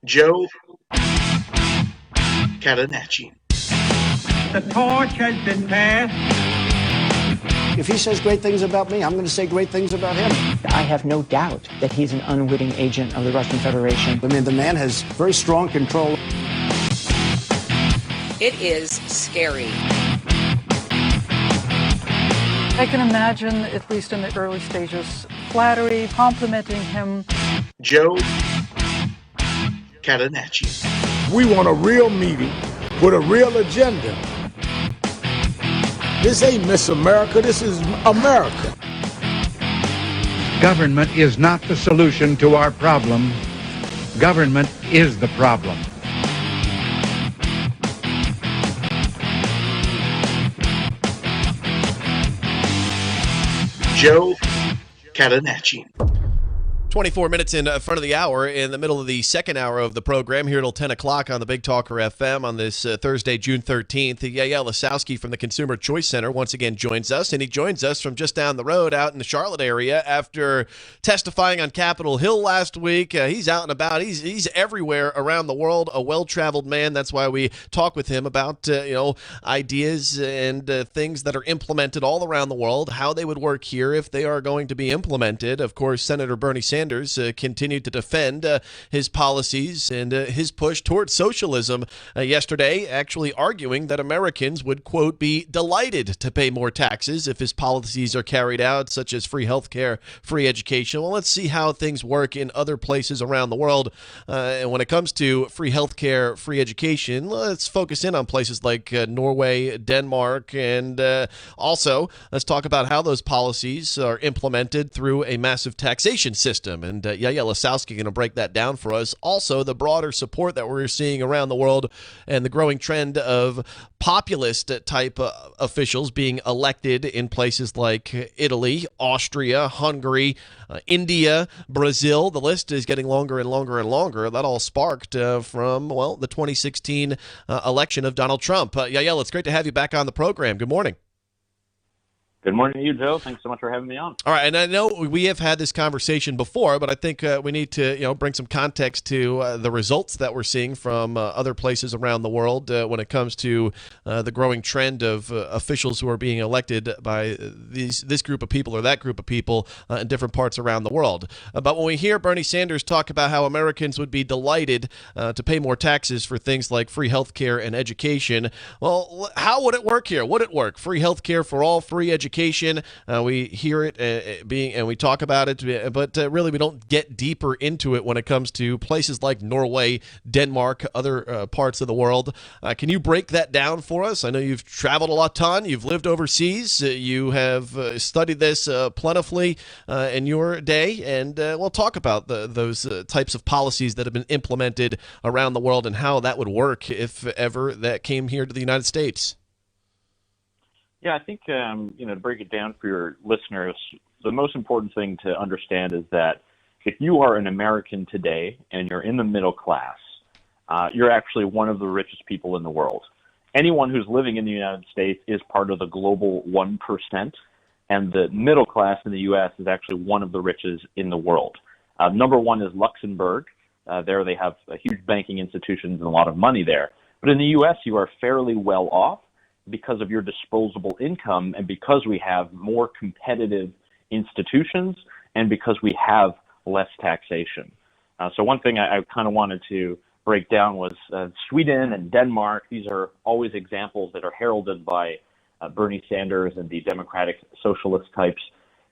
Joe Catenacci. The torch has been passed. If he says great things about me, I'm going to say great things about him. I have no doubt that he's an unwitting agent of the Russian Federation. I mean, the man has very strong control. It is scary. I can imagine, at least in the early stages, flattery, complimenting him. Joe Catenacci. We want a real meeting with a real agenda. This ain't Miss America, this is America. Government is not the solution to our problem. Government is the problem. Joe Catenacci. 24 minutes in front of the hour, in the middle of the second hour of the program, here till 10 o'clock on the Big Talker FM on this Thursday, June 13th. Yaël Ossowski from the Consumer Choice Center once again joins us, and he joins us from just down the road out in the Charlotte area after testifying on Capitol Hill last week. He's out and about. He's everywhere around the world, a well-traveled man. That's why we talk with him about ideas and things that are implemented all around the world, how they would work here if they are going to be implemented. Of course, Senator Bernie Sanders continued to defend his policies and his push towards socialism yesterday, actually arguing that Americans would, quote, be delighted to pay more taxes if his policies are carried out, such as free health care, free education. Well, let's see how things work in other places around the world. And when it comes to free health care, free education, let's focus in on places like Norway, Denmark, and also let's talk about how those policies are implemented through a massive taxation system. And Yaël Ossowski going to break that down for us. Also, the broader support that we're seeing around the world and the growing trend of populist type officials being elected in places like Italy, Austria, Hungary, India, Brazil. The list is getting longer and longer and longer. That all sparked from, the 2016 election of Donald Trump. Yaël, it's great to have you back on the program. Good morning. Good morning to you, Joe. Thanks so much for having me on. All right, and I know we have had this conversation before, but I think we need to, bring some context to the results that we're seeing from other places around the world when it comes to the growing trend of officials who are being elected by this group of people or that group of people in different parts around the world. But when we hear Bernie Sanders talk about how Americans would be delighted to pay more taxes for things like free health care and education, well, how would it work here? Would it work? Free health care for all, free education. We hear it and we talk about it, but really we don't get deeper into it when it comes to places like Norway, Denmark, other parts of the world. Can you break that down for us? I know you've traveled a ton. You've lived overseas. You have studied this plentifully in your day, and we'll talk about those types of policies that have been implemented around the world and how that would work if ever that came here to the United States. Yeah, I think, to break it down for your listeners, the most important thing to understand is that if you are an American today and you're in the middle class, you're actually one of the richest people in the world. Anyone who's living in the United States is part of the global 1%, and the middle class in the U.S. is actually one of the richest in the world. Number one is Luxembourg. There they have huge banking institutions and a lot of money there. But in the U.S., you are fairly well off because of your disposable income and because we have more competitive institutions and because we have less taxation. So one thing I kind of wanted to break down was Sweden and Denmark. These are always examples that are heralded by Bernie Sanders and the democratic socialist types.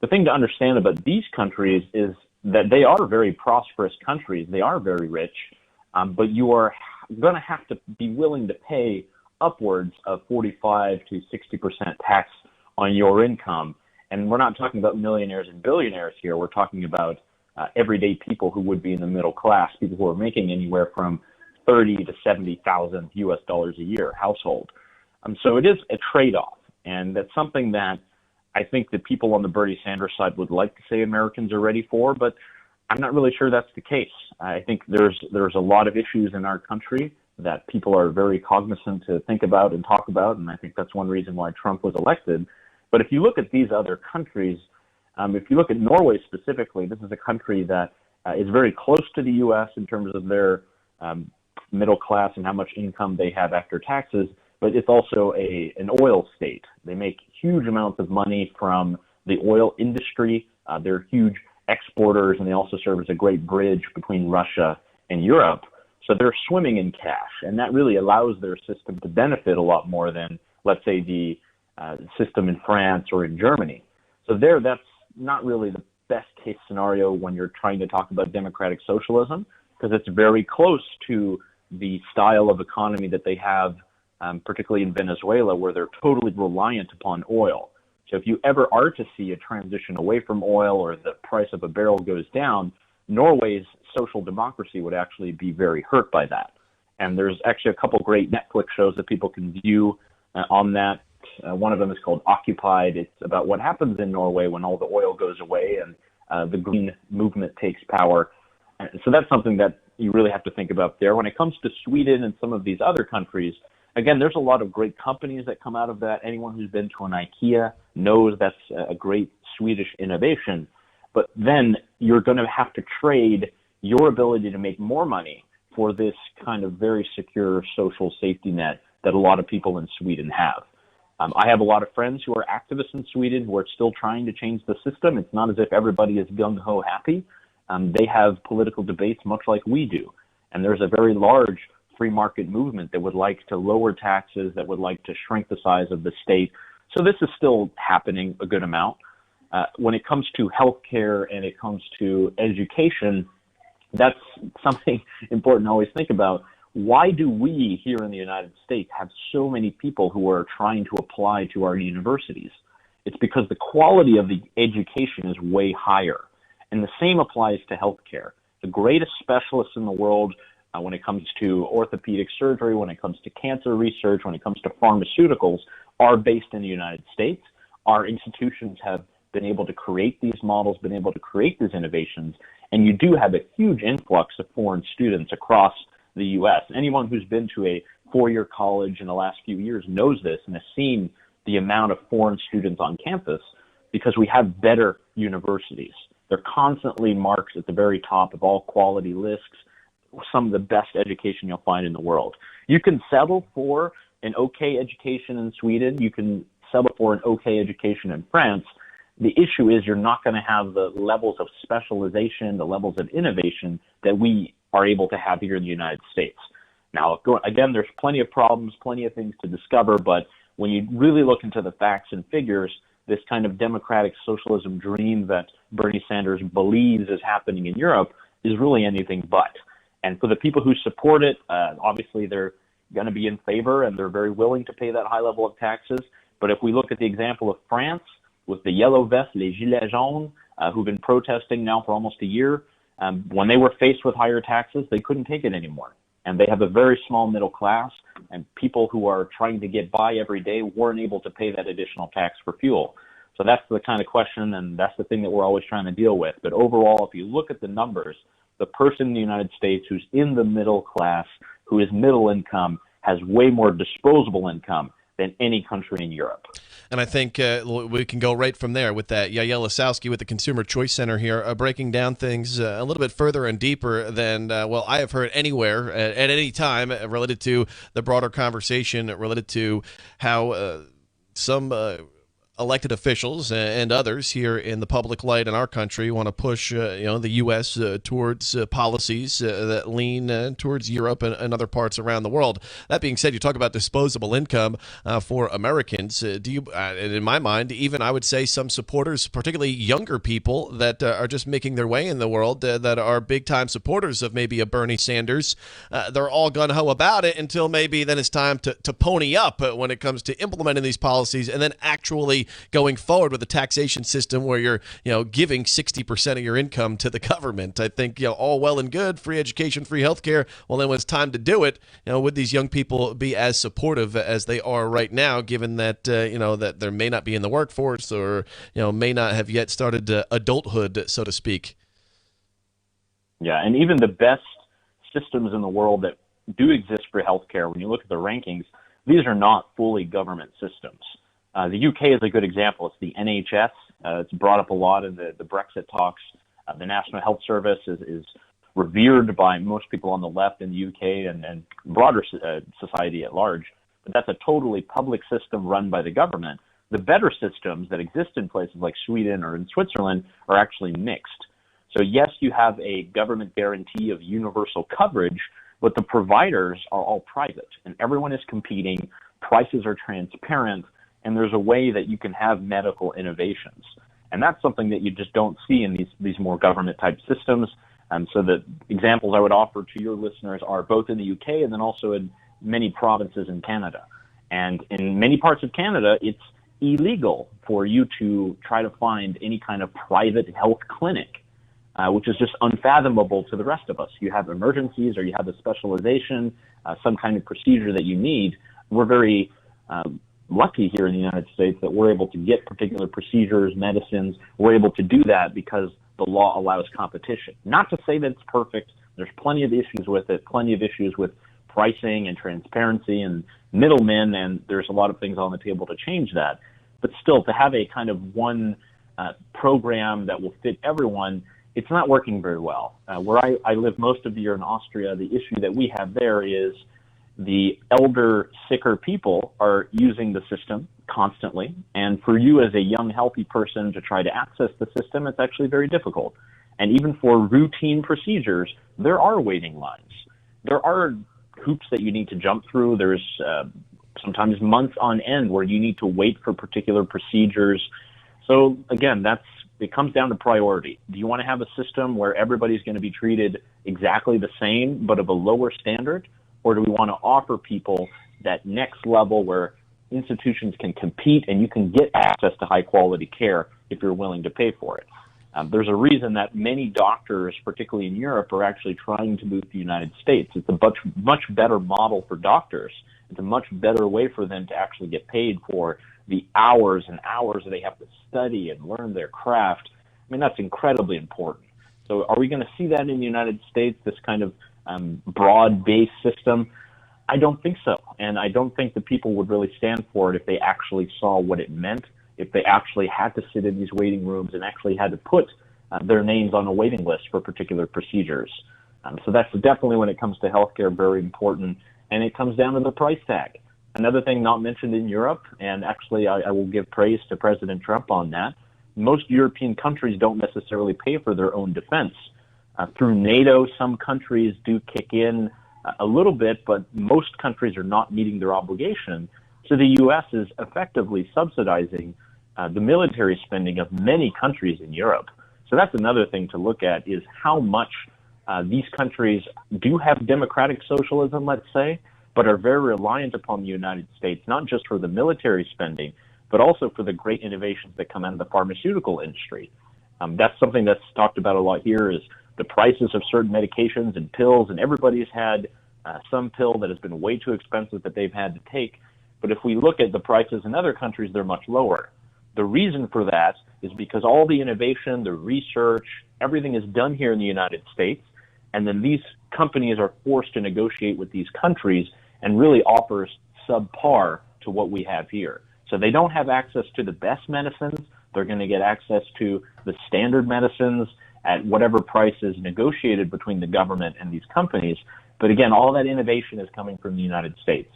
The thing to understand about these countries is that they are very prosperous countries. They are very rich, but you are going to have to be willing to pay upwards of 45 to 60% tax on your income. And we're not talking about millionaires and billionaires here. We're talking about everyday people who would be in the middle class, people who are making anywhere from 30 to 70,000 US dollars a year household. So it is a trade-off. And that's something that I think the people on the Bernie Sanders side would like to say Americans are ready for, but I'm not really sure that's the case. I think there's a lot of issues in our country that people are very cognizant to think about and talk about, and I think that's one reason why Trump was elected. But if you look at these other countries, if you look at Norway specifically, this is a country that is very close to the U.S. in terms of their middle class and how much income they have after taxes, but it's also an oil state. They make huge amounts of money from the oil industry. They're huge exporters, and they also serve as a great bridge between Russia and Europe. So they're swimming in cash, and that really allows their system to benefit a lot more than, let's say, the system in France or in Germany. So that's not really the best case scenario when you're trying to talk about democratic socialism, because it's very close to the style of economy that they have, particularly in Venezuela, where they're totally reliant upon oil. So if you ever are to see a transition away from oil or the price of a barrel goes down, Norway's social democracy would actually be very hurt by that. And there's actually a couple great Netflix shows that people can view on that. One of them is called Occupied. It's about what happens in Norway when all the oil goes away and the green movement takes power. And so that's something that you really have to think about there. When it comes to Sweden and some of these other countries, again, there's a lot of great companies that come out of that. Anyone who's been to an IKEA knows that's a great Swedish innovation. But then you're going to have to trade your ability to make more money for this kind of very secure social safety net that a lot of people in Sweden have. I have a lot of friends who are activists in Sweden who are still trying to change the system. It's not as if everybody is gung-ho happy. They have political debates much like we do. And there's a very large free market movement that would like to lower taxes, that would like to shrink the size of the state. So this is still happening a good amount. When it comes to healthcare and it comes to education, that's something important to always think about. Why do we here in the United States have so many people who are trying to apply to our universities? It's because the quality of the education is way higher. And the same applies to healthcare. The greatest specialists in the world when it comes to orthopedic surgery, when it comes to cancer research, when it comes to pharmaceuticals, are based in the United States. Our institutions have been able to create these models, been able to create these innovations, and you do have a huge influx of foreign students across the U.S. Anyone who's been to a four-year college in the last few years knows this and has seen the amount of foreign students on campus because we have better universities. They're constantly marked at the very top of all quality lists, some of the best education you'll find in the world. You can settle for an okay education in Sweden. You can settle for an okay education in France. The issue is you're not going to have the levels of specialization, the levels of innovation that we are able to have here in the United States. Now, again, there's plenty of problems, plenty of things to discover, but when you really look into the facts and figures, this kind of democratic socialism dream that Bernie Sanders believes is happening in Europe is really anything but. And for the people who support it, obviously they're going to be in favor and they're very willing to pay that high level of taxes. But if we look at the example of France with the yellow vests, les gilets jaunes, who've been protesting now for almost a year, when they were faced with higher taxes, they couldn't take it anymore. And they have a very small middle class, and people who are trying to get by every day weren't able to pay that additional tax for fuel. So that's the kind of question, and that's the thing that we're always trying to deal with. But overall, if you look at the numbers, the person in the United States who's in the middle class, who is middle income, has way more disposable income than any country in Europe. And I think we can go right from there with that. Yaël Ossowski with the Consumer Choice Center here, breaking down things a little bit further and deeper than, I have heard anywhere at any time related to the broader conversation, related to how some elected officials and others here in the public light in our country want to push the U.S. Towards policies that lean towards Europe and other parts around the world. That being said, you talk about disposable income for Americans. Do you, in my mind, even I would say some supporters, particularly younger people that are just making their way in the world, that are big-time supporters of maybe a Bernie Sanders, they're all gung-ho about it until maybe then it's time to pony up when it comes to implementing these policies and then actually going forward with a taxation system where you're giving 60% of your income to the government. I think all well and good, free education, free healthcare. Well, then when it's time to do it, would these young people be as supportive as they are right now, given that that they may not be in the workforce or may not have yet started adulthood, so to speak? Yeah, and even the best systems in the world that do exist for healthcare, when you look at the rankings, these are not fully government systems. The UK is a good example. It's the NHS. It's brought up a lot in the Brexit talks. The National Health Service is revered by most people on the left in the UK and broader society at large. But that's a totally public system run by the government. The better systems that exist in places like Sweden or in Switzerland are actually mixed. So yes, you have a government guarantee of universal coverage, but the providers are all private and everyone is competing. Prices are transparent, and there's a way that you can have medical innovations. And that's something that you just don't see in these more government-type systems. So the examples I would offer to your listeners are both in the UK and then also in many provinces in Canada. And in many parts of Canada, it's illegal for you to try to find any kind of private health clinic, which is just unfathomable to the rest of us. You have emergencies or you have a specialization, some kind of procedure that you need. We're very lucky here in the United States that we're able to get particular procedures, medicines. We're able to do that because the law allows competition. Not to say that it's perfect. There's plenty of issues with it, plenty of issues with pricing and transparency and middlemen, and there's a lot of things on the table to change that. But still, to have a kind of one program that will fit everyone, it's not working very well. Where I live most of the year in Austria, the issue that we have there is the elder, sicker people are using the system constantly. And for you as a young, healthy person to try to access the system, it's actually very difficult. And even for routine procedures, there are waiting lines. There are hoops that you need to jump through. There's sometimes months on end where you need to wait for particular procedures. So again, it comes down to priority. Do you want to have a system where everybody's going to be treated exactly the same, but of a lower standard? Or do we want to offer people that next level where institutions can compete and you can get access to high quality care if you're willing to pay for it? There's a reason that many doctors, particularly in Europe, are actually trying to move to the United States. It's a much better model for doctors. It's a much better way for them to actually get paid for the hours and hours that they have to study and learn their craft. I mean, that's incredibly important. So are we going to see that in the United States, this kind of broad-based system? I don't think so. And I don't think that people would really stand for it if they actually saw what it meant, if they actually had to sit in these waiting rooms and actually had to put their names on a waiting list for particular procedures. So that's definitely, when it comes to healthcare, very important. And it comes down to the price tag. Another thing not mentioned in Europe, and actually I will give praise to President Trump on that, most European countries don't necessarily pay for their own defense. Through NATO, some countries do kick in a little bit, but most countries are not meeting their obligation. So the U.S. is effectively subsidizing the military spending of many countries in Europe. So that's another thing to look at, is how much these countries do have democratic socialism, let's say, but are very reliant upon the United States, not just for the military spending, but also for the great innovations that come out of the pharmaceutical industry. That's something that's talked about a lot here, is the prices of certain medications and pills, and everybody's had some pill that has been way too expensive that they've had to take. But if we look at the prices in other countries, they're much lower. The reason for that is because all the innovation, the research, everything is done here in the United States, and then these companies are forced to negotiate with these countries and really offers subpar to what we have here. So they don't have access to the best medicines. They're going to get access to the standard medicines at whatever price is negotiated between the government and these companies. But again, all that innovation is coming from the United States.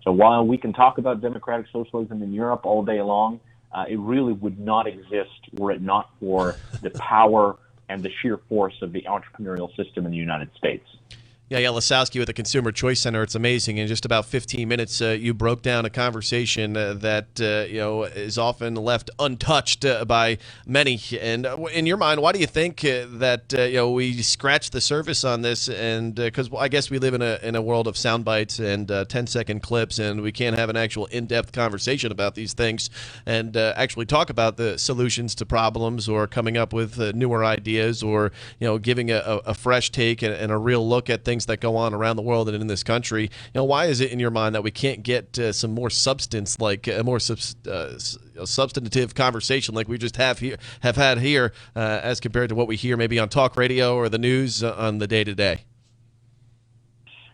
So while we can talk about democratic socialism in Europe all day long, it really would not exist were it not for the power and the sheer force of the entrepreneurial system in the United States. Yaël Ossowski with the Consumer Choice Center. It's amazing. In just about 15 minutes, you broke down a conversation that is often left untouched by many. And in your mind, why do you think that we scratched the surface on this? And because I guess we live in a world of sound bites and 10-second clips, and we can't have an actual in-depth conversation about these things and actually talk about the solutions to problems, or coming up with newer ideas, or giving a fresh take and a real look at things that go on around the world and in this country. Why is it in your mind that we can't get some more substance, like a more substantive conversation like we just have had here, as compared to what we hear maybe on talk radio or the news on the day-to-day?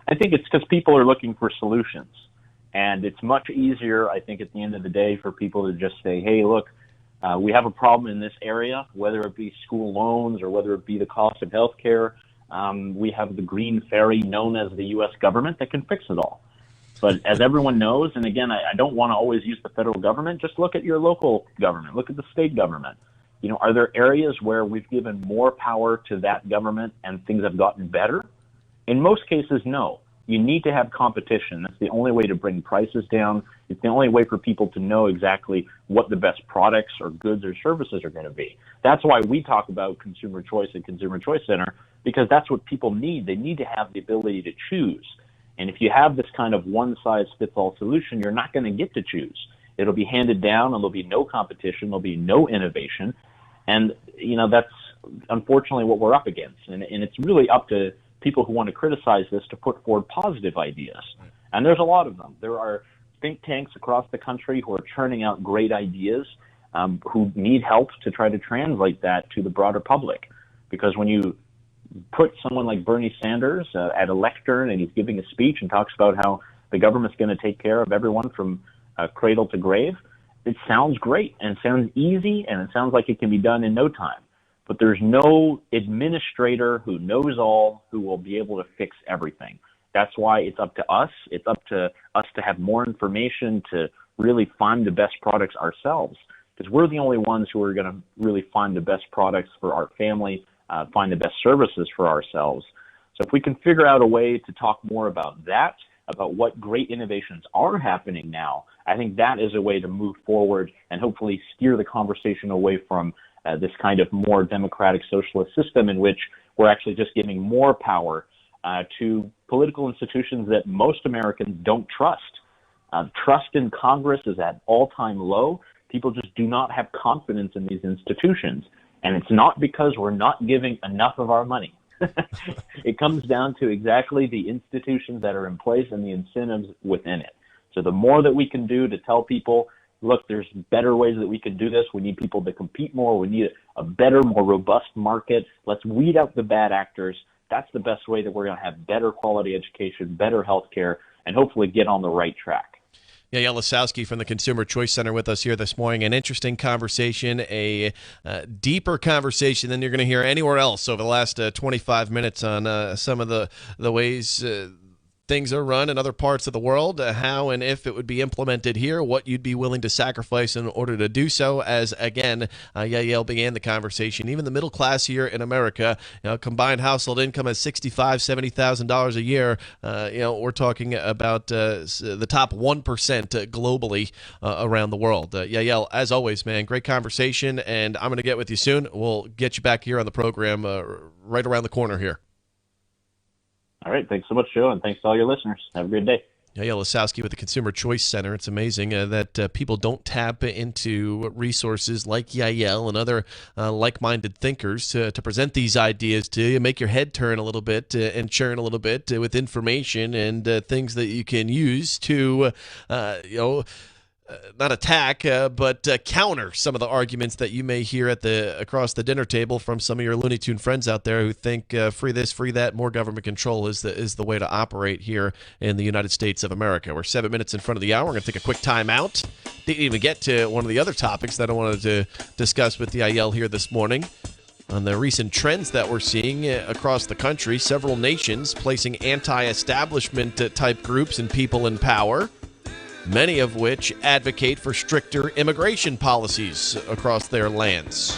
I think it's because people are looking for solutions. And it's much easier, I think, at the end of the day, for people to just say, hey, look, We have a problem in this area, whether it be school loans or whether it be the cost of health care. We have the green fairy known as the U.S. government that can fix it all. But as everyone knows, and again, I don't want to always use the federal government, just look at your local government, look at the state government. Are there areas where we've given more power to that government and things have gotten better? In most cases, no. You need to have competition. That's the only way to bring prices down. It's the only way for people to know exactly what the best products or goods or services are going to be. That's why we talk about consumer choice at Consumer Choice Center, because that's what people need. They need to have the ability to choose. And if you have this kind of one-size-fits-all solution, you're not going to get to choose. It'll be handed down, and there'll be no competition, there'll be no innovation. And, that's unfortunately what we're up against. And it's really up to people who want to criticize this to put forward positive ideas. And there's a lot of them. There are think tanks across the country who are churning out great ideas, who need help to try to translate that to the broader public. Because when you put someone like Bernie Sanders at a lectern and he's giving a speech and talks about how the government's going to take care of everyone from cradle to grave, it sounds great and sounds easy and it sounds like it can be done in no time. But there's no administrator who knows all who will be able to fix everything. That's why it's up to us. It's up to us to have more information to really find the best products ourselves, because we're the only ones who are going to really find the best products for our family, find the best services for ourselves. So if we can figure out a way to talk more about that, about what great innovations are happening now, I think that is a way to move forward and hopefully steer the conversation away from this kind of more democratic socialist system in which we're actually just giving more power to political institutions that most Americans don't trust. Trust in Congress is at all-time low. People just do not have confidence in these institutions. And it's not because we're not giving enough of our money. It comes down to exactly the institutions that are in place and the incentives within it. So the more that we can do to tell people, look, there's better ways that we can do this. We need people to compete more. We need a better, more robust market. Let's weed out the bad actors. That's the best way that we're going to have better quality education, better health care, and hopefully get on the right track. Yaël Ossowski from the Consumer Choice Center with us here this morning. An interesting conversation, a deeper conversation than you're going to hear anywhere else over the last 25 minutes on some of the ways things are run in other parts of the world, how and if it would be implemented here, what you'd be willing to sacrifice in order to do so. As again, Yaël began the conversation, even the middle class here in America, combined household income is $65,000, $70,000 a year. We're talking about the top 1% globally around the world. Yaël, as always, man, great conversation, and I'm going to get with you soon. We'll get you back here on the program right around the corner here. All right. Thanks so much, Joe, and thanks to all your listeners. Have a good day. Yaël Ossowski with the Consumer Choice Center. It's amazing that people don't tap into resources like Yaël and other like-minded thinkers to present these ideas to you, make your head turn a little bit and churn a little bit with information and things that you can use to, not attack, but counter some of the arguments that you may hear across the dinner table from some of your Looney Tune friends out there who think free this, free that, more government control is the way to operate here in the United States of America. We're 7 minutes in front of the hour. We're going to take a quick time out. Didn't even get to one of the other topics that I wanted to discuss with Yaël here this morning. On the recent trends that we're seeing across the country, several nations placing anti-establishment type groups and people in power, many of which advocate for stricter immigration policies across their lands.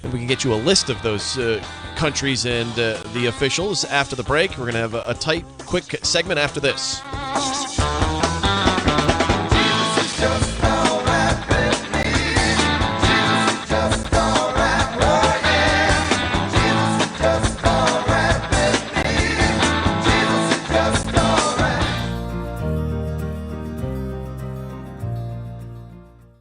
And we can get you a list of those countries and the officials after the break. We're going to have a tight, quick segment after this.